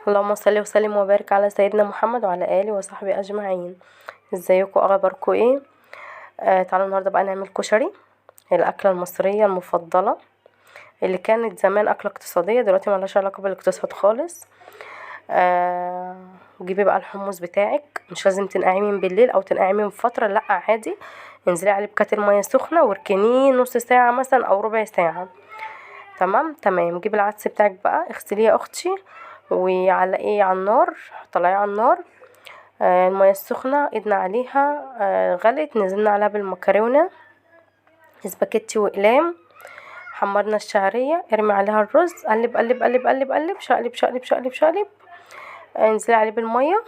اللهم صل وسلم وبارك على سيدنا محمد وعلى اله وصحبه اجمعين. ازيكم؟ اخباركم ايه؟ تعالوا النهارده بقى نعمل كشري، الاكله المصريه المفضله اللي كانت زمان اكله اقتصاديه، دلوقتي ملهاش علاقه بالاقتصاد خالص. جيبي بقى الحمص بتاعك، مش لازم تنقعيه من بالليل او تنقعيه من فتره، لا عادي انزلي عليه بكاتل ميه سخنه واركنيه نص ساعه مثلا او ربع ساعه. تمام. جيبي العدس بتاعك بقى، اغسليه يا اختي وعلقيه على النار، طلعيه على النار. المية السخنة ايدنا عليها، غلت، نزلنا عليها بالمكرونة، اسباجيتي واقلام، حمرنا الشعرية، ارمي عليها الرز، قلب قلب قلب قلب قلب، شقلب شقلب شقلب شقلب. انزلي عليه بالمية،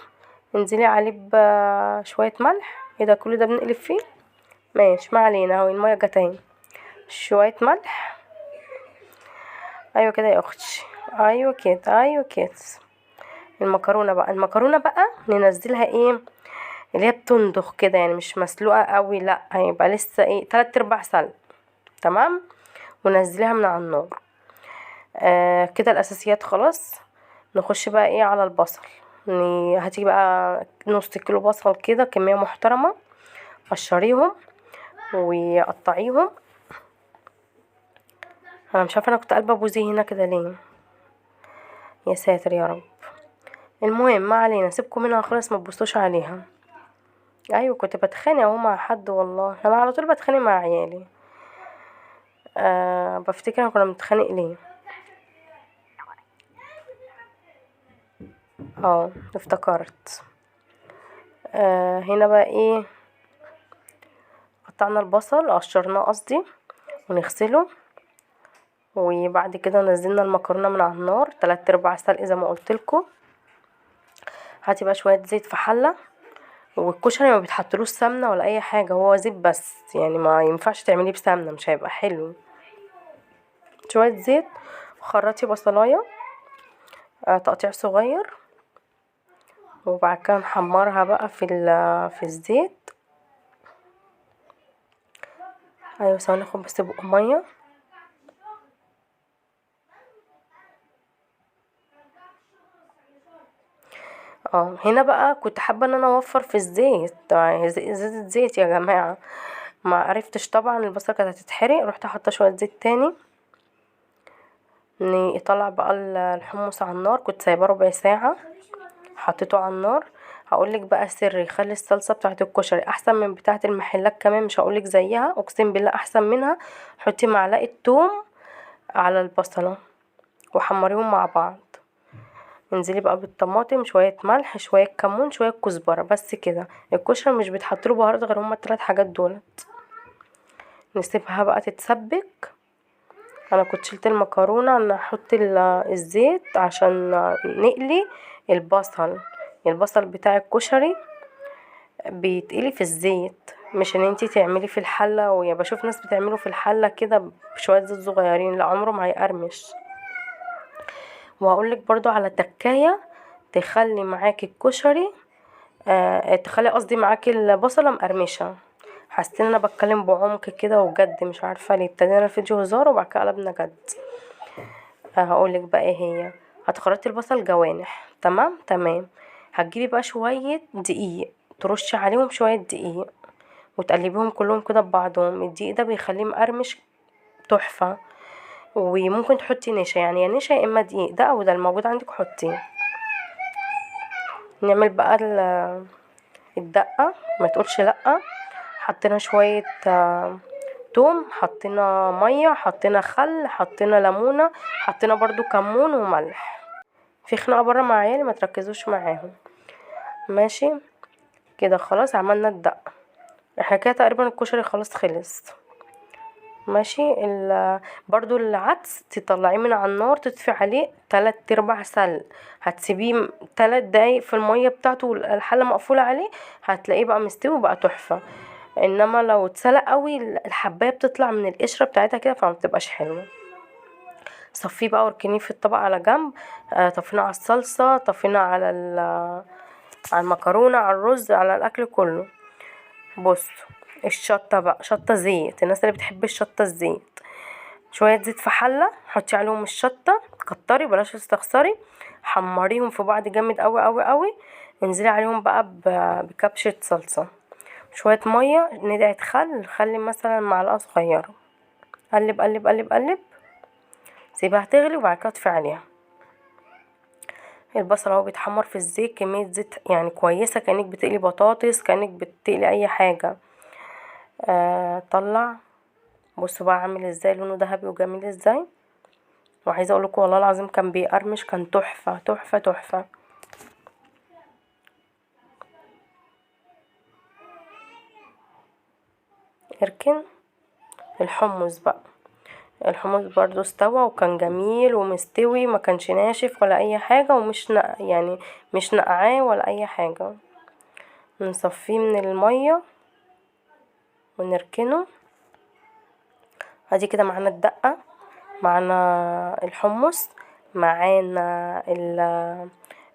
انزلي عليه بشوية ملح. ايه ده كل ده بنقلب فيه؟ ماشي، ما علينا، اهو المية جت اهي. شوية ملح. ايوه كده يا اختي، ايوه كده ايوه كده. المكرونة بقى ننزلها ايه، اللي هي بتندخ كده، يعني مش مسلوقة قوي، لا هيبقى لسه ايه 3/4 سلق. تمام. ونزليها من على النار. كده الاساسيات خلاص. نخش بقى ايه على البصل. هاتي بقى نص كيلو بصل كده، كمية محترمة، قشريهم وقطعيهم. انا مش عارفه انا كنت قلبه بوزي هنا كده ليه، يا ساتر يا رب. المهم ما علينا، سيبكم منها خالص، ما تبصوش عليها. ايوه كنت بتخانق اهو مع حد، والله انا على طول بتخانق مع عيالي. بفتكر كنا بنتخانق ليه. افتكرت. هنا بقى ايه، قطعنا البصل، قشرناه قصدي، ونغسله. وبعد كده نزلنا المكرونه من على النار 3/4 سلق زي ما قلتلكوا. هاتي بقى شويه زيت في حله، والكشري ما بيتحطلوش سمنه ولا اي حاجه، هو زيت بس، يعني ما ينفعش تعمليه بسمنه، مش هيبقى حلو. شويه زيت، وخرطي بصلايه تقطيع صغير، وبعد كده نحمرها بقى في الزيت. ايوه ثواني، ناخد بس بق ميه. هنا بقى كنت حابه ان انا اوفر في الزيت، زيت زيت يا جماعه، ما عرفتش طبعا، البصله كانت هتتحرق، رحت حاطه شويه زيت تاني. يطلع بقى الحمص على النار، كنت سايباه ربع ساعه، حطيته على النار. هقولك بقى سر يخلي الصلصه بتاعه الكشري احسن من بتاعه المحلات كمان، مش هقولك زيها، اقسم بالله احسن منها. حطي معلقه توم على البصله وحمريهم مع بعض. انزلي بقى بالطماطم، شويه ملح، شويه كمون، شويه كزبره، بس كده. الكشري مش بيتحطله بهارات غير هما ال3 حاجات دولت. نسيبها بقى تتسبك. انا كنت شلت المكرونه، انا هحط الزيت عشان نقلي البصل بتاع الكشري بيتقلي في الزيت، مش ان انتي تعملي في الحله، ويا بشوف ناس بتعمله في الحله كده بشويه زيت صغيرين، لا عمره ما هيقرمش. وهقولك برضو على تكايه تخلي معاكي الكشري، تخلي قصدي معاكي البصله مقرمشه. حسيت ان انا بتكلم بعمق كده وجد، مش عارفه ليه، ابتدينا الفيديو هزار وبعد كده قلبنا جد. هقولك بقى ايه هي. هتخرطي البصل جوانح، تمام. هتجيبي بقى شويه دقيق، ترشي عليهم شويه دقيق، وتقلبيهم كلهم كده ببعضهم. الدقيق ده بيخليه مقرمش تحفه. وممكن تحطي نشا، يعني يا نشا يا اما دقيق، ده او ده الموجود عندك حطيه. نعمل بقى الدقه، ما تقولش لا. حطينا شويه توم، حطينا ميه، حطينا خل، حطينا ليمونه، حطينا برضو كمون وملح. في خناقه بره مع عيالي، ما تركزوش معاهم. ماشي كده خلاص، عملنا الدقه. احنا كده تقريبا الكشري خلاص خلص. ماشي. برضو العدس تطلعيه من على النار، تطفي عليه 3/4 سلق، هتسيبيه 3 دقايق في المية بتاعته والحلة مقفولة عليه، هتلاقيه بقى مستوي بقى تحفة. انما لو اتسلق قوي الحباية بتطلع من القشرة بتاعتها كده، فما بتبقاش حلوة. صفيه بقى واركنيه في الطبق على جنب. طفينا على الصلصة، طفينا على المكرونة، على الرز، على الاكل كله. بصوا الشطة بقى، شطة زيت، الناس اللي بتحب الشطة الزيت، شوية زيت في حلة، حطي عليهم الشطة، كتري بلاش تستخسري. حمريهم في بعض جامد قوي قوي قوي. انزلي عليهم بقى بكبشة صلصة، شوية مية، ندعة خل مثلا معلقة صغيرة. قلب قلب قلب قلب، سيبها تغلي وبعد كده اطفي عليها. البصل اهو بيتحمر في الزيت، كمية زيت يعني كويسة، كأنك بتقلي بطاطس، كأنك بتقلي اي حاجة. طلع. بصوا بقى عامل ازاي، لونه ذهبي وجميل ازاي. وعايزه اقولكم والله العظيم كان بيقرمش، كان تحفه تحفه تحفه. اركن الحمص بقى. الحمص برضو استوى وكان جميل ومستوي، ما كانش ناشف ولا اي حاجه، ومش يعني مش نقعاه ولا اي حاجه. نصفيه من الميه ونركنه. ادي كده معانا الدقه، معانا الحمص، معانا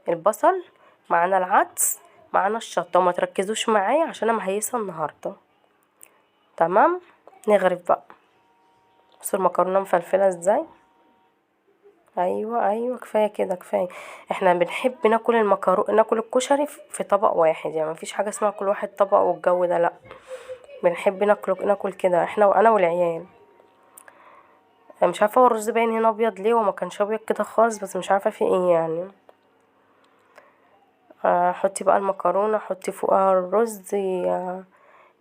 البصل، معانا العدس، معانا الشطه. وما تركزوش معايا عشان انا مهيسه النهارده. تمام. نغرف بقى. بصوا المكرونه مفلفله ازاي. ايوه ايوه، كفايه كده كفايه. احنا بنحب ناكل ناكل الكشري في طبق واحد، يعني مفيش حاجه اسمها كل واحد طبق والجو ده، لا. بنحب ناكل كده احنا وانا والعيال. مش عارفه هو الرز باين هنا ابيض ليه، وما كانش ابيض كده خالص، بس مش عارفه في ايه يعني. حطي بقى المكرونه، حطي فوقها الرز.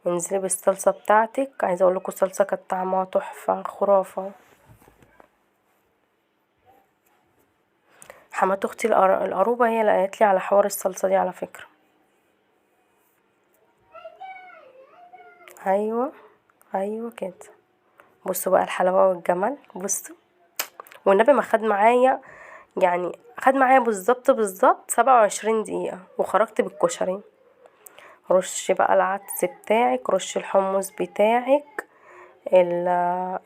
انزلي بالصلصه بتاعتك. عايزه اقول لكم الصلصه كانت طعمها تحفه خرافه. حمات اختي القروبه هي اللي قالت لي على حوار الصلصه دي على فكره. ايوه ايوه كده. بصوا بقى الحلاوه والجمال، بصوا. والنبي ما خد معايا، يعني خد معايا بالظبط 27 دقيقه وخرجت بالكشري. رش بقى العدس بتاعك، رش الحمص بتاعك،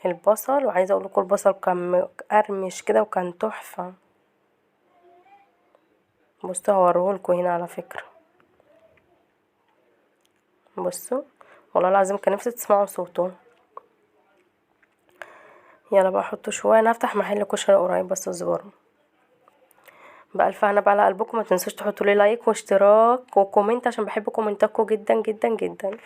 البصل. وعايزه اقول لكم البصل كان مقرمش كده وكان تحفه. بصوا هوريهولكوا هنا على فكره. بصوا والله العظيم كان نفسي تسمعوا صوته. يلا بقى حطوا شويه، انا هفتح محل كشري قريب بس اصبروا. بألف هنا بقى على قلبكم. ما تنسوش تحطوا لي لايك واشتراك وكومنت عشان بحب كومنتاتكم جدا جدا جدا.